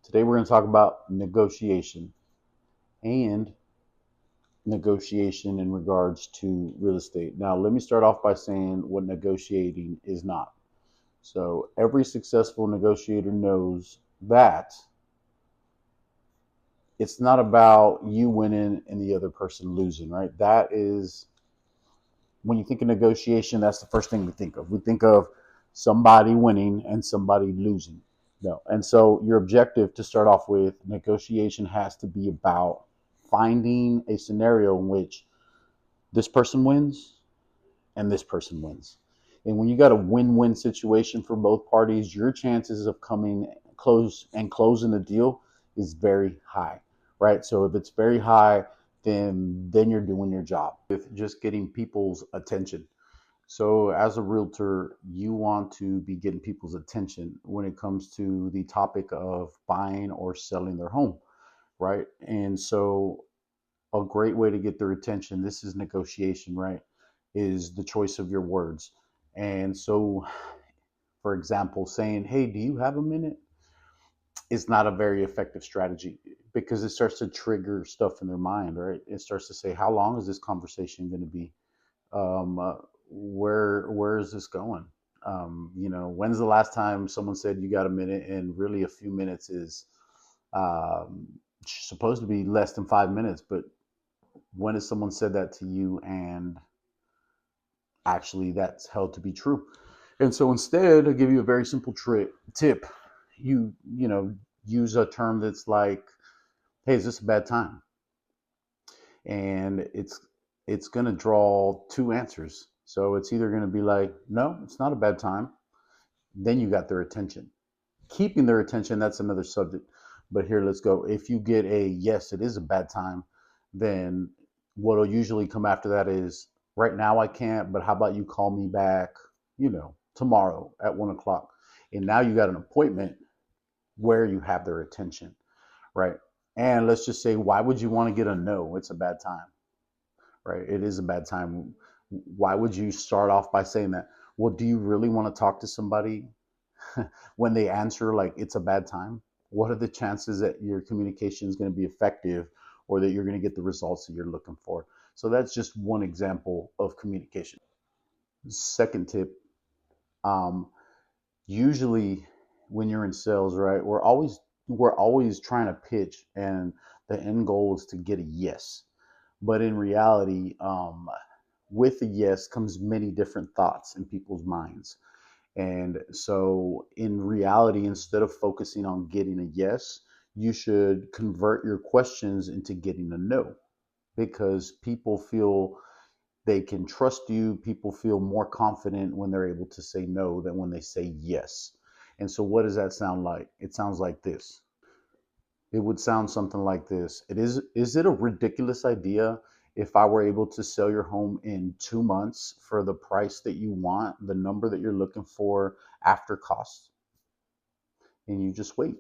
Today we're going to talk about negotiation and negotiation in regards to real estate. Now, let me start off by saying what negotiating is not. So, every successful negotiator knows that it's not about you winning and the other person losing, right? That is, when you think of negotiation, that's the first thing we think of. We think of somebody winning and somebody losing. No. And so your objective to start off with negotiation has to be about finding a scenario in which this person wins and this person wins. And when you got a win-win situation for both parties, your chances of coming close and closing the deal is very high, right? So if it's very high, then you're doing your job with just getting people's attention. So, as a realtor, you want to be getting people's attention when it comes to the topic of buying or selling their home, right? And so, a great way to get their attention, this is negotiation, right? Is the choice of your words. And so, for example, saying, "Hey, do you have a minute?" is not a very effective strategy because it starts to trigger stuff in their mind, right? It starts to say, "How long is this conversation going to be? um, uh, where is this going? When's the last time someone said you got a minute? And really, a few minutes is um, supposed to be less than 5 minutes. But when has someone said that to you, and actually that's held to be true? And so instead, I'll give you a very simple tip. You use a term that's like, "Hey, is this a bad time?" And it's going to draw two answers. So it's either going to be like, "No, it's not a bad time." Then you got their attention. Keeping their attention, that's another subject. But here, let's go. If you get a "yes, it is a bad time," then what'll usually come after that is, "Right now I can't, but how about you call me back, tomorrow at 1 o'clock?" And now you got an appointment where you have their attention, right? And let's just say, why would you want to get a "no, it's a bad time," right? It is a bad time. Why would you start off by saying that? Well, do you really want to talk to somebody when they answer like it's a bad time? What are the chances that your communication is going to be effective or that you're going to get the results that you're looking for? So that's just one example of communication. Second tip, um, usually when you're in sales, right, we're always trying to pitch, and the end goal is to get a yes. But in reality, with a yes comes many different thoughts in people's minds. And so, in reality, instead of focusing on getting a yes, you should convert your questions into getting a no, because people feel they can trust you. People feel more confident when they're able to say no than when they say yes. And so, what does that sound like? It sounds like this. It would sound something like this. Is it a ridiculous idea if I were able to sell your home in 2 months for the price that you want, the number that you're looking for after costs? And you just wait.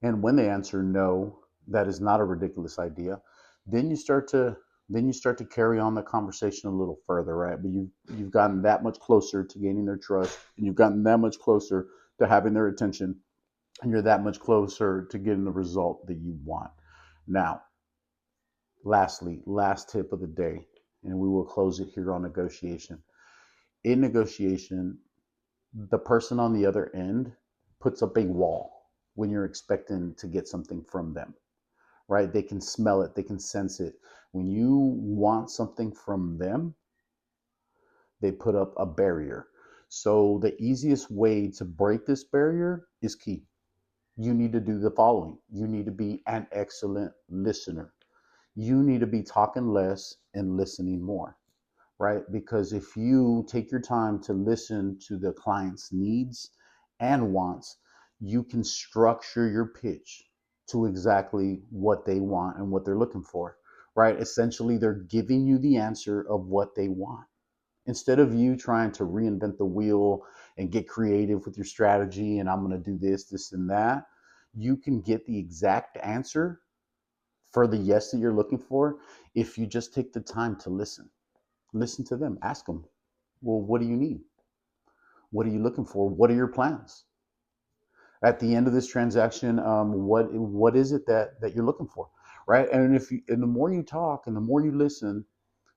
And when they answer no, that is not a ridiculous idea, then you start to carry on the conversation a little further, right? But you've gotten that much closer to gaining their trust, and you've gotten that much closer to having their attention, and you're that much closer to getting the result that you want. Now, lastly, last tip of the day, and we will close it here on negotiation. In negotiation, the person on the other end puts up a wall when you're expecting to get something from them, right? They can smell it, they can sense it. When you want something from them, they put up a barrier. So the easiest way to break this barrier is key. You need to do the following. You need to be an excellent listener. You need to be talking less and listening more, right? Because if you take your time to listen to the client's needs and wants, you can structure your pitch to exactly what they want and what they're looking for, right? Essentially, they're giving you the answer of what they want. Instead of you trying to reinvent the wheel and get creative with your strategy, and I'm going to do this, and that, you can get the exact answer for the yes that you're looking for if you just take the time to listen. Listen to them. Ask them, well, what do you need? What are you looking for? What are your plans? At the end of this transaction, what is it that you're looking for, right? And and the more you talk and the more you listen,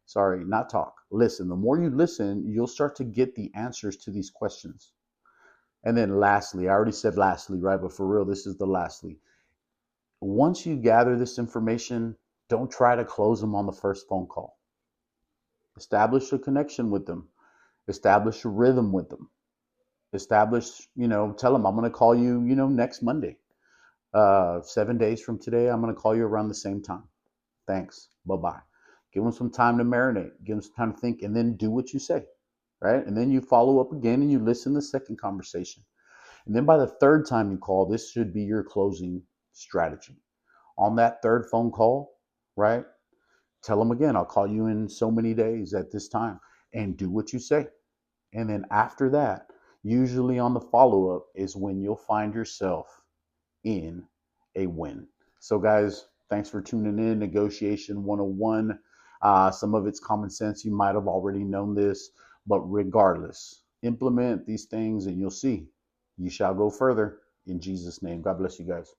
sorry, not talk, listen. The more you listen, you'll start to get the answers to these questions. And then lastly, I already said lastly, right? But for real, this is the lastly. Once you gather this information, don't try to close them on the first phone call. Establish a connection with them. Establish a rhythm with them. Establish, tell them I'm going to call you, next Monday. 7 days from today, I'm going to call you around the same time. Thanks. Bye bye. Give them some time to marinate. Give them some time to think, and then do what you say, right? And then you follow up again and you listen to the second conversation. And then by the third time you call, this should be your closing strategy. On that third phone call, right? Tell them again, I'll call you in so many days at this time, and do what you say. And then after that, usually on the follow up is when you'll find yourself in a win. So, guys, thanks for tuning in. Negotiation 101. Some of it's common sense. You might have already known this, but regardless, implement these things and you'll see you shall go further in Jesus' name. God bless you guys.